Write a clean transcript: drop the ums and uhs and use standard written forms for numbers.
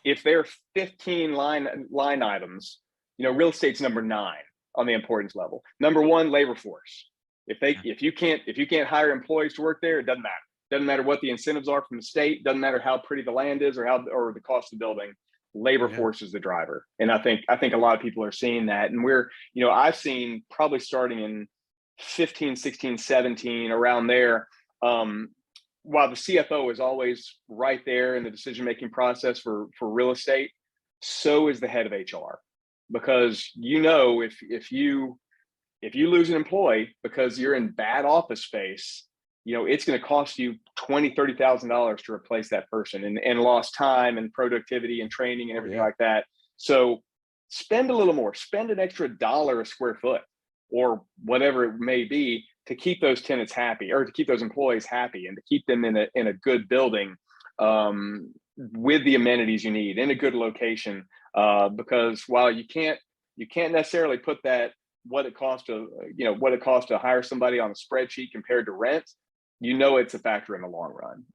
if there are 15 line items, real estate's number 9 on the importance level. Number 1, labor force. Yeah. If you can't hire employees to work there, it doesn't matter. Doesn't matter what the incentives are from the state. Doesn't matter how pretty the land is or the cost of the building. Labor Yeah. force is the driver, and I think a lot of people are seeing that. And I've seen probably starting in 15, 16, 17 around there. Um, while the CFO is always right there in the decision making process for real estate, so is the head of HR, because if you lose an employee because you're in bad office space, it's going to cost you $20,000-$30,000 to replace that person, and lost time and productivity and training and Oh everything yeah. like that. So spend a little more, spend an extra dollar a square foot or whatever it may be to keep those tenants happy, or to keep those employees happy, and to keep them in a good building, with the amenities you need in a good location. Because while you can't necessarily put that what it costs to hire somebody on a spreadsheet compared to rent, it's a factor in the long run.